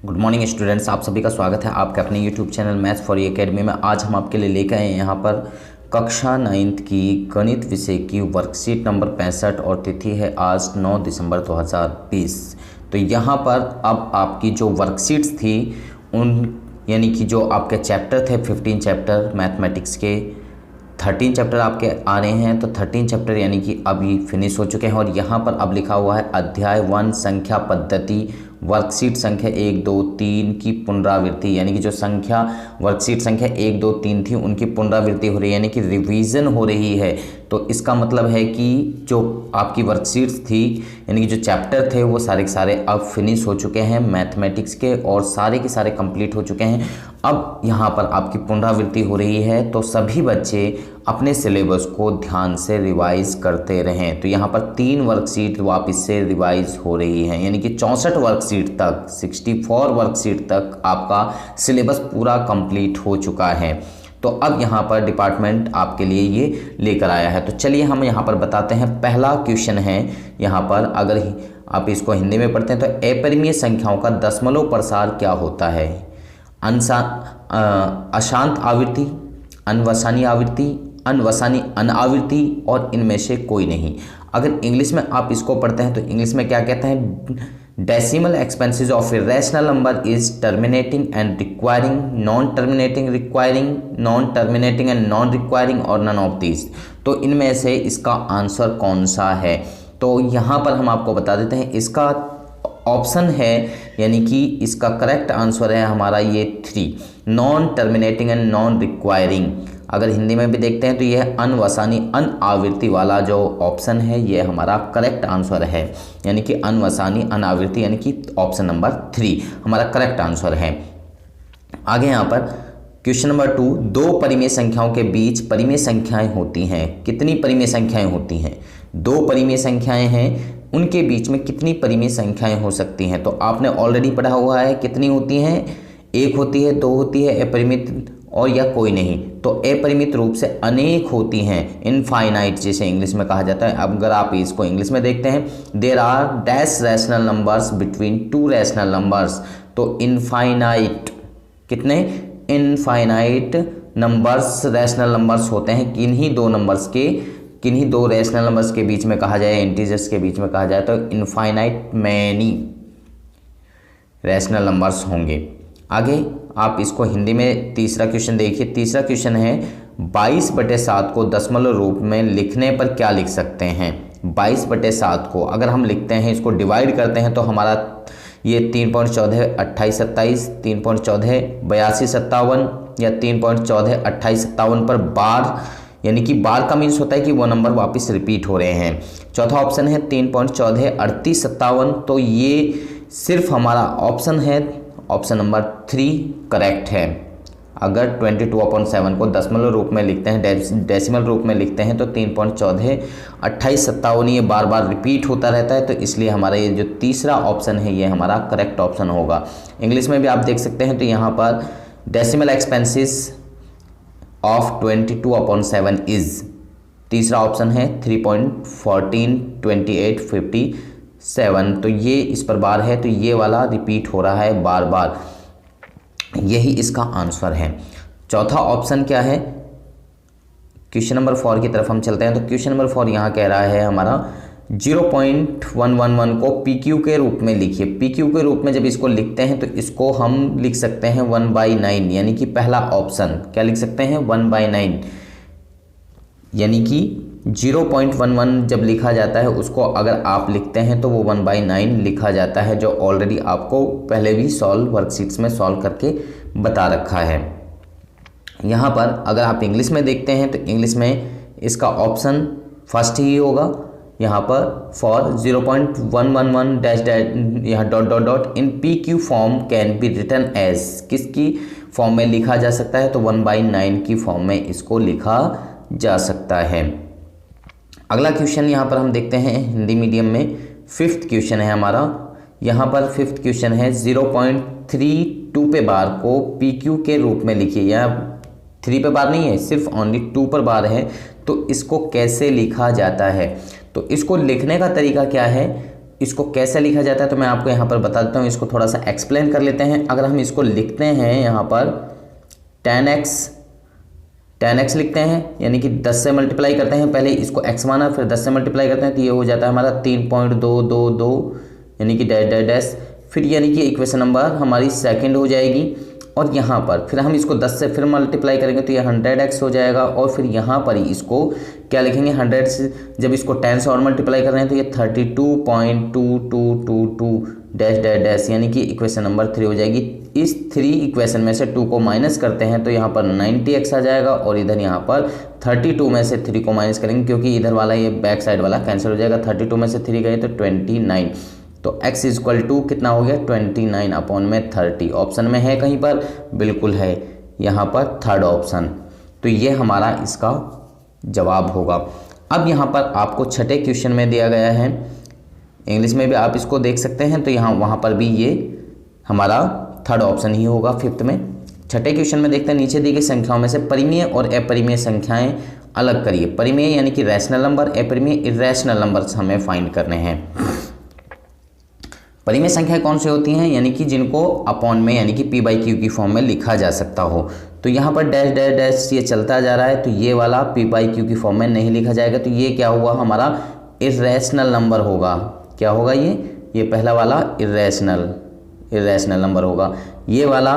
Good morning students, आप सभी का स्वागत है आपके अपने YouTube channel maths for you academy में। आज हम आपके लिए लेकर आए हैं यहाँ पर कक्षा 9th की गणित विषय की वर्कशीट नंबर 65 और तिथि है आज 9 दिसंबर 2020। तो यहाँ पर अब आपकी जो वर्कशीट्स थी उन यानी कि जो आपके चैप्टर थे 15 चैप्टर मैथमेटिक्स के 13 चैप्टर आपके आ रहे हैं। तो 13 चैप्टर यानी कि अभी फिनिश हो चुके हैं और यहाँ पर अब लिखा हुआ है अध्याय 1 संख्या पद्धति वर्कशीट संख्या 1, 2, 3 की पुनरावृत्ति, यानी कि जो संख्या वर्कशीट संख्या 1, 2, 3 थी उनकी पुनरावृत्ति हो रही है, यानी कि रिवीजन हो रही है। तो इसका मतलब है कि जो आपकी वर्कशीट्स थी यानी कि जो चैप्टर थे वो सारे के सारे अब फिनिश हो चुके हैं मैथमेटिक्स के और सारे के सारे कंप्लीट हो चुके हैं। अब यहाँ पर आपकी पुनरावृत्ति हो रही है, तो सभी बच्चे अपने सिलेबस को ध्यान से रिवाइज करते रहें। तो यहाँ पर 3 वर्कशीट वापस से रिवाइज हो रही हैं, यानी कि 64 वर्कशीट तक 64 वर्कशीट तक आपका सिलेबस पूरा कंप्लीट हो चुका है। तो अब यहाँ पर डिपार्टमेंट आपके लिए ये लेकर आया है। तो चलिए हम यहाँ पर बताते हैं। पहला क्वेश्चन है यहाँ पर, अगर आप इसको हिंदी में पढ़ते हैं तो अपरिमेय संख्याओं का दशमलव प्रसार क्या होता है? अशांत आवृत्ति, अनवसानी आवृत्ति, अनवसानी अनावृत्ति और इनमें से कोई नहीं। अगर इंग्लिश में आप इसको पढ़ते हैं तो इंग्लिश में क्या कहते हैं? Decimal expenses of A rational number is terminating and requiring, non terminating requiring, non terminating and non requiring और नन ऑफ दिस। तो इनमें से इसका आंसर कौन सा है? तो यहाँ पर हम आपको बता देते हैं, इसका ऑप्शन है यानी कि इसका करेक्ट आंसर है हमारा ये 3, non terminating and non requiring. अगर हिंदी में भी देखते हैं तो यह अनवसानी अनावृत्ति वाला जो ऑप्शन है ये हमारा करेक्ट आंसर है, यानी कि अनवसानी अनावृत्ति यानी कि ऑप्शन नंबर 3 हमारा करेक्ट आंसर है। आगे यहाँ पर क्वेश्चन नंबर 2, 2 परिमेय संख्याओं के बीच परिमेय संख्याएं होती हैं। कितनी परिमेय संख्याएं होती हैं? 2 परिमेय संख्याएं हैं, उनके बीच में कितनी परिमेय संख्याएं हो सकती हैं? तो आपने ऑलरेडी पढ़ा हुआ है कितनी होती हैं, 1 होती है, 2 होती है, अपरिमित और या कोई नहीं। तो अपरिमित रूप से अनेक होती हैं, इनफाइनाइट जिसे इंग्लिश में कहा जाता है। अब अगर आप इसको इंग्लिश में देखते हैं, there are dash rational numbers between 2 rational numbers. तो इनफाइनाइट कितने? इनफाइनाइट नंबर्स रैशनल नंबर्स होते हैं किन्हीं 2 नंबर्स के, किन्हीं 2 रैशनल नंबर्स के बीच में कहा जाए, इंटीजर्स के बीच में कहा जाए तो इनफाइनाइट मैनी रैशनल नंबर्स होंगे। आगे आप इसको हिंदी में तीसरा क्वेश्चन देखिए। तीसरा क्वेश्चन है 22/7 को दशमलव रूप में लिखने पर क्या लिख सकते हैं? 22/7 को अगर हम लिखते हैं, इसको डिवाइड करते हैं तो हमारा ये 3.14 28 27, 3.14 82 57 या 3.14 28 57 पर बार, यानी कि बार का मीन्स होता है कि वो नंबर वापस रिपीट हो रहे हैं। चौथा ऑप्शन है 3.14 38 57। तो ये सिर्फ हमारा ऑप्शन है ऑप्शन नंबर 3 करेक्ट है। अगर 22/7 को दशमलव रूप में लिखते हैं, डेसिमल रूप में लिखते हैं तो 3.14 28 57 ये बार बार रिपीट होता रहता है, तो इसलिए हमारा ये जो तीसरा ऑप्शन है ये हमारा करेक्ट ऑप्शन होगा। इंग्लिश में भी आप देख सकते हैं तो यहाँ पर डेसिमल एक्सपेंसेस ऑफ 22/7 इज, तीसरा ऑप्शन है 3.14 28 57। तो ये इस पर बार है तो ये वाला रिपीट हो रहा है बार बार, यही इसका आंसर है। चौथा ऑप्शन क्या है? क्वेश्चन नंबर 4 की तरफ हम चलते हैं। तो क्वेश्चन नंबर 4 यहाँ कह रहा है हमारा 0.111 को PQ के रूप में लिखिए। PQ के रूप में जब इसको लिखते हैं तो इसको हम लिख सकते हैं 1/9, यानी कि पहला ऑप्शन क्या लिख सकते हैं? 1/9, यानी कि 0.11 जब लिखा जाता है उसको अगर आप लिखते हैं तो वो 1/9 लिखा जाता है, जो ऑलरेडी आपको पहले भी वर्कशीट्स में सॉल्व करके बता रखा है। यहाँ पर अगर आप इंग्लिश में देखते हैं तो इंग्लिश में इसका ऑप्शन फर्स्ट ही होगा। यहाँ पर फॉर 0.111 डैश डैश यहाँ dot dot dot in PQ form can be written as, किसकी फॉर्म में लिखा जा सकता है? तो 1/9 की फॉर्म में इसको लिखा जा सकता है। अगला क्वेश्चन यहाँ पर हम देखते हैं हिंदी मीडियम में। 5th क्वेश्चन है हमारा। यहाँ पर 5th क्वेश्चन है 0.32 पे बार को PQ के रूप में लिखिए। या 3 पे बार नहीं है, सिर्फ ओनली 2 पर बार है, तो इसको कैसे लिखा जाता है? तो इसको लिखने का तरीका क्या है? इसको कैसे लिखा जाता है तो मैं आपको यहाँ पर बता देता हूँ, इसको थोड़ा सा एक्सप्लेन कर लेते हैं। अगर हम इसको लिखते हैं यहाँ पर 10x लिखते हैं, यानी कि 10 से मल्टीप्लाई करते हैं, पहले इसको x माना फिर 10 से मल्टीप्लाई करते हैं तो ये हो जाता है हमारा 3.222 यानी कि डैश डैश डैश, फिर यानी कि इक्वेशन नंबर हमारी सेकंड हो जाएगी। और यहाँ पर फिर हम इसको 10 से फिर मल्टीप्लाई करेंगे तो ये 100x हो जाएगा। और फिर यहाँ पर ही इसको क्या लिखेंगे, 100 से जब इसको 10 से और मल्टीप्लाई कर रहे हैं तो ये 32.2222 डैश डैश डैश, यानी कि इक्वेशन नंबर 3 हो जाएगी। इस 3 इक्वेशन में से 2 को माइनस करते हैं तो यहाँ पर 90x आ जाएगा, और इधर यहाँ पर 32 में से 3 को माइनस करेंगे क्योंकि इधर वाला ये बैक साइड वाला कैंसिल हो जाएगा। 32 में से 3 गए तो 29, तो x इक्वल टू कितना हो गया 29 अपॉन में 30। ऑप्शन में है कहीं पर, बिल्कुल है यहाँ पर थर्ड ऑप्शन। तो ये हमारा इसका जवाब होगा। अब यहाँ पर आपको छठे क्वेश्चन में दिया गया है, इंग्लिश में भी आप इसको देख सकते हैं, तो यहाँ वहाँ पर भी ये हमारा थर्ड ऑप्शन ही होगा फिफ्थ में। छठे क्वेश्चन में देखते हैं, नीचे दी गई संख्याओं में से परिमेय और अपरिमेय संख्याएं अलग करिए। परिमेय यानी कि रैशनल नंबर, अपरिमेय इर्रेशनल नंबर्स हमें फाइंड करने हैं। परिमेय संख्याएं कौन सी होती हैं, यानी कि जिनको अपॉन में यानी कि p बाई क्यू की फॉर्म में लिखा जा सकता हो। तो यहाँ पर डैश डैश डैश ये चलता जा रहा है, तो ये वाला p बाई क्यू की फॉर्म में नहीं लिखा जाएगा, तो ये क्या हुआ हमारा इर्रेशनल नंबर होगा। क्या होगा ये पहला वाला इर्रेशनल नंबर होगा। ये वाला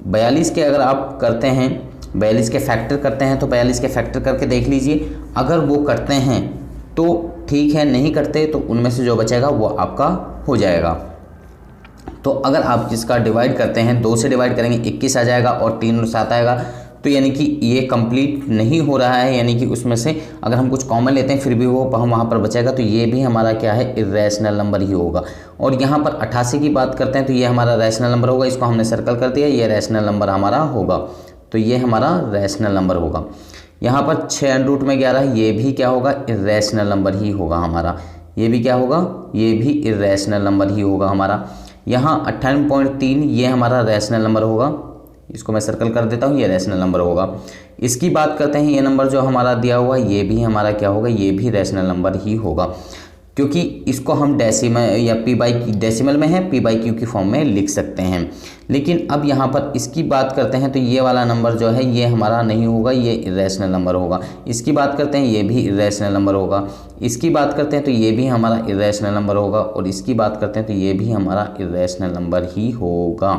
42 के अगर आप करते हैं, 42 के फैक्टर करते हैं तो 42 के फैक्टर करके देख लीजिए, अगर वो करते हैं तो ठीक है, नहीं करते तो उनमें से जो बचेगा वो आपका हो जाएगा। तो अगर आप इसका डिवाइड करते हैं, 2 से डिवाइड करेंगे 21 आ जाएगा और 3 और 7 आएगा, तो यानी कि ये कंप्लीट नहीं हो रहा है, यानी कि उसमें से अगर हम कुछ कॉमन लेते हैं फिर भी वो वहाँ पर बचेगा, तो ये भी हमारा क्या है इर्रेशनल नंबर ही होगा। और यहाँ पर 88 की बात करते हैं तो ये हमारा रैशनल नंबर होगा, इसको हमने सर्कल कर दिया, ये रैशनल नंबर हमारा होगा, तो ये हमारा रैशनल नंबर होगा। यहाँ पर 6√11 ये भी क्या होगा इर्रेशनल नंबर ही होगा हमारा, ये भी क्या होगा, ये भी इर्रेशनल नंबर ही होगा हमारा। यहाँ 98.3 ये हमारा रैशनल नंबर होगा, इसको मैं सर्कल कर देता हूँ, ये रैशनल नंबर होगा। इसकी बात करते हैं, ये नंबर जो हमारा दिया हुआ ये भी हमारा क्या होगा, ये भी रैशनल नंबर ही होगा, क्योंकि इसको हम डेसिमल या डेसिमल में है p बाई क्यू की फॉर्म में लिख सकते हैं। लेकिन अब यहाँ पर इसकी बात करते हैं तो ये वाला नंबर जो है ये हमारा नहीं होगा, ये इर्रेशनल नंबर होगा। इसकी बात करते हैं ये भी इर्रेशनल नंबर होगा। इसकी बात करते हैं तो ये भी हमारा इर्रेशनल नंबर होगा, और इसकी बात करते हैं तो ये भी हमारा इर्रेशनल नंबर ही होगा।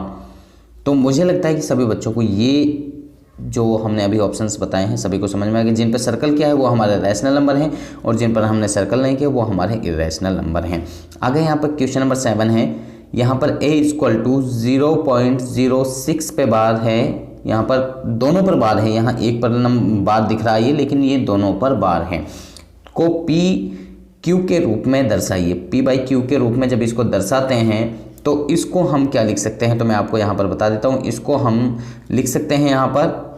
तो मुझे लगता है कि सभी बच्चों को ये जो हमने अभी ऑप्शंस बताए हैं सभी को समझ में आ गया। जिन पर सर्कल किया है वो हमारे रैशनल नंबर हैं, और जिन पर हमने सर्कल नहीं किया वो हमारे इर्रेशनल नंबर हैं। आगे यहाँ पर क्वेश्चन नंबर 7 है। यहाँ पर a = 0.06 पे बार है, यहाँ पर दोनों पर बार है, यहाँ एक पर बार दिख रहा है ये, लेकिन ये दोनों पर बार है, को p q के रूप में दर्शाइए। p बाई क्यू के रूप में जब इसको दर्शाते हैं तो इसको हम क्या लिख सकते हैं, तो मैं आपको यहाँ पर बता देता हूँ। इसको हम लिख सकते हैं, यहाँ पर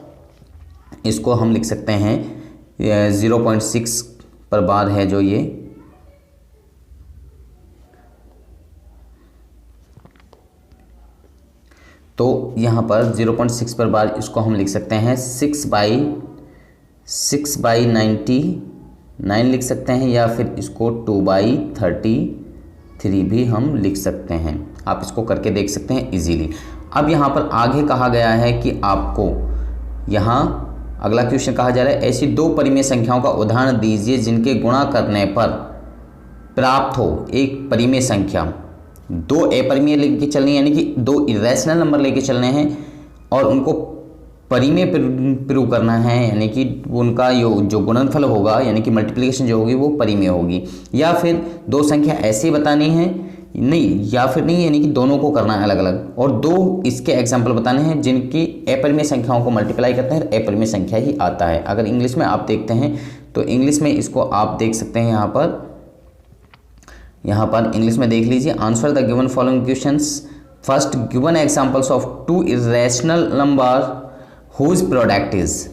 इसको हम लिख सकते हैं 0.6 पर बार है जो ये, तो यहाँ पर 0.6 पर बार इसको हम लिख सकते हैं 6/99 लिख सकते हैं, या फिर इसको 2/33 भी हम लिख सकते हैं। आप इसको करके देख सकते हैं इजीली। अब यहाँ पर आगे कहा गया है कि आपको यहाँ अगला क्वेश्चन कहा जा रहा है, ऐसी 2 परिमेय संख्याओं का उदाहरण दीजिए जिनके गुणा करने पर प्राप्त हो एक परिमेय संख्या। 2 अपरिमेय लेके चलनी है, यानी कि 2 इर्रेशनल नंबर लेके चलने हैं और उनको परिमेय प्रूव करना है, यानी कि उनका जो गुणनफल होगा यानी कि मल्टीप्लिकेशन जो होगी वो परिमेय होगी। या फिर 2 संख्या ऐसी बतानी है, नहीं या फिर नहीं, यानी कि दोनों को करना है अलग अलग, और 2 इसके एग्जाम्पल बताने हैं जिनकी अपरिमेय संख्याओं को मल्टीप्लाई करते हैं, अपरिमेय संख्या ही आता है। अगर इंग्लिश में आप देखते हैं तो इंग्लिश में इसको आप देख सकते हैं, यहाँ पर इंग्लिश में देख लीजिए। Answer the given following questions. First, given examples of 2 irrational number whose product is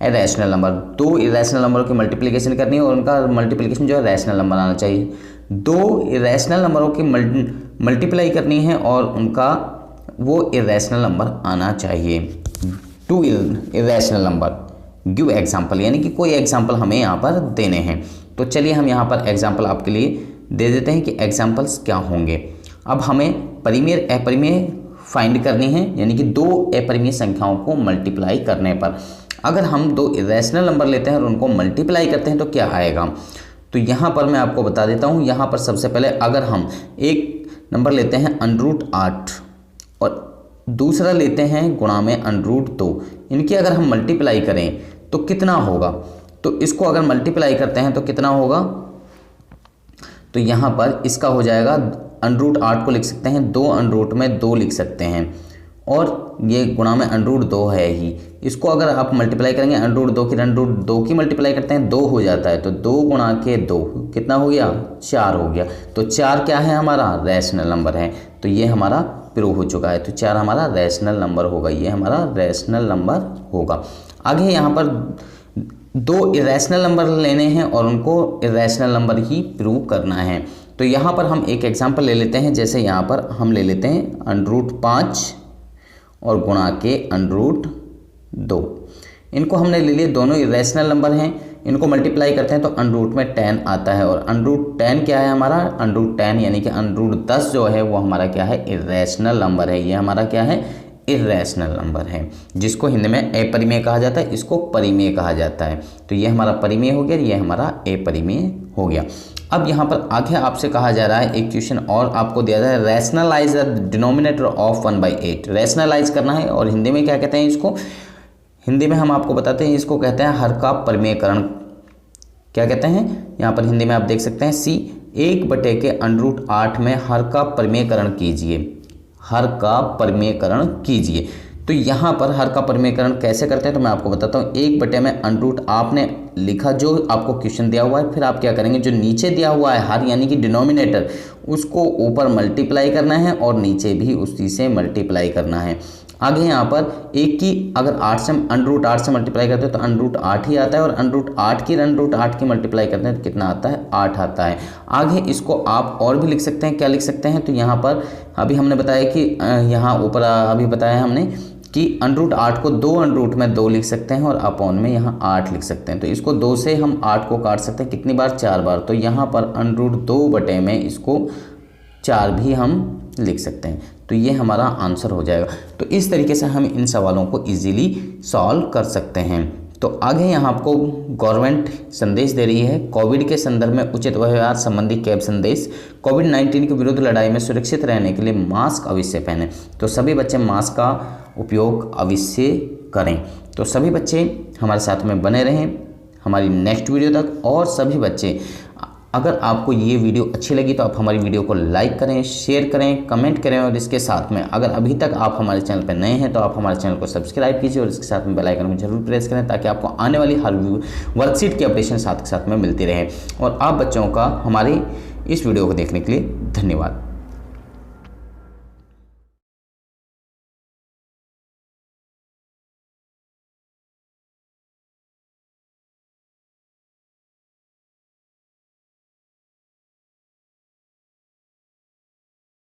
a rational number. 2 irrational नंबरों की मल्टीप्लिकेशन करनी है और उनका मल्टीप्लिकेशन जो है रैशनल नंबर आना चाहिए। 2 इर्रेशनल नंबरों की मल्टीप्लाई करनी है और उनका वो इर्रेशनल नंबर आना चाहिए। 2 इर्रेशनल नंबर, गिव एग्जाम्पल, यानी कि कोई एग्जाम्पल हमें यहाँ पर देने हैं। तो चलिए हम यहाँ पर एग्जाम्पल आपके लिए दे देते हैं कि एग्जाम्पल्स क्या होंगे। अब हमें परिमेय अपरिमेय फाइंड करनी है, यानी कि दो अपरिमेय संख्याओं को मल्टीप्लाई करने पर अगर हम दो इरेशनल नंबर लेते हैं और उनको मल्टीप्लाई करते हैं तो क्या आएगा। तो यहाँ पर मैं आपको बता देता हूँ। यहाँ पर सबसे पहले अगर हम एक नंबर लेते हैं √8 और दूसरा लेते हैं गुणा में √2, इनकी अगर हम मल्टीप्लाई करें तो कितना होगा। तो इसको अगर मल्टीप्लाई करते हैं तो कितना होगा, तो यहाँ पर इसका हो जाएगा √8 को लिख सकते हैं 2 में 2 लिख सकते हैं, और ये गुणा में √2 है ही। इसको अगर आप मल्टीप्लाई करेंगे √2 की मल्टीप्लाई करते हैं 2 हो जाता है, तो 2 गुणा के 2 कितना हो गया, 4 हो गया। तो 4 क्या है, हमारा रैशनल नंबर है। तो ये हमारा प्रूव हो चुका है। तो 4 हमारा रैशनल नंबर होगा, ये हमारा रैशनल नंबर होगा। आगे यहाँ पर दो इरेशनल नंबर लेने हैं और उनको इरेशनल नंबर ही प्रूव करना है। तो यहाँ पर हम एक एग्जांपल ले लेते हैं। जैसे यहाँ पर हम ले लेते हैं √5 और गुणा के √2। इनको हमने ले लिए, दोनों इरेशनल नंबर हैं। इनको मल्टीप्लाई करते हैं तो √10 में 10 आता है, और √10 क्या है हमारा, √10 यानी कि √10 जो है वो हमारा क्या है, इरेशनल नंबर है। ये हमारा क्या है, इरेशनल नंबर है, जिसको हिंदी में अपरिमेय कहा जाता है, इसको परिमेय कहा जाता है। तो ये हमारा परिमेय हो गया, ये हमारा अपरिमेय हो गया। अब यहाँ पर आगे आपसे कहा जा रहा है एक क्वेश्चन और आपको दिया जाए, rationalise the denominator of 1/8। Rationalise करना है, और हिंदी में क्या कहते हैं इसको, हिंदी में हम आपको बताते हैं, इसको कहते हैं हर का परिमेयकरण। क्या कहते हैं, यहाँ पर हिंदी में आप देख सकते हैं C 1/√8 में हर का परिमेयकरण कीजिए, हर का परिमेयकरण कीजिए। तो यहाँ पर हर का परिमेयकरण कैसे करते हैं तो मैं आपको बताता हूँ। 1/√8 आपने लिखा जो आपको क्वेश्चन दिया हुआ है, फिर आप क्या करेंगे, जो नीचे दिया हुआ है हर यानी कि डिनोमिनेटर, उसको ऊपर मल्टीप्लाई करना है और नीचे भी उसी से मल्टीप्लाई करना है। आगे यहाँ पर एक की अगर √8 से मल्टीप्लाई करते हैं तो √8 ही आता है, और √8 की मल्टीप्लाई करते हैं तो कितना आता है, 8 आता है। आगे इसको आप और भी लिख सकते हैं, क्या लिख सकते हैं, तो यहाँ पर अभी हमने बताया कि यहाँ ऊपर अभी बताया हमने कि √8 को 2 में 2 लिख सकते हैं और अपॉन में यहाँ 8 लिख सकते हैं। तो इसको 2 से हम 8 को काट सकते हैं कितनी बार, 4 बार। तो यहाँ पर √2 में इसको 4 भी हम लिख सकते हैं। तो ये हमारा आंसर हो जाएगा। तो इस तरीके से हम इन सवालों को इजीली सॉल्व कर सकते हैं। तो आगे यहाँ आपको गवर्नमेंट संदेश दे रही है, कोविड के संदर्भ में उचित व्यवहार संबंधी कैब संदेश। कोविड-19 के विरुद्ध लड़ाई में सुरक्षित रहने के लिए मास्क अवश्य पहनें। तो सभी बच्चे मास्क का उपयोग अवश्य करें। तो सभी बच्चे हमारे साथ में बने रहें हमारी नेक्स्ट वीडियो तक। और सभी बच्चे, अगर आपको ये वीडियो अच्छी लगी तो आप हमारी वीडियो को लाइक करें, शेयर करें, कमेंट करें, और इसके साथ में अगर अभी तक आप हमारे चैनल पर नए हैं तो आप हमारे चैनल को सब्सक्राइब कीजिए और इसके साथ में बेल आइकन को जरूर प्रेस करें, ताकि आपको आने वाली हर वर्कशीट की अपडेशन साथ के साथ में मिलती रहे। और आप बच्चों का हमारी इस वीडियो को देखने के लिए धन्यवाद।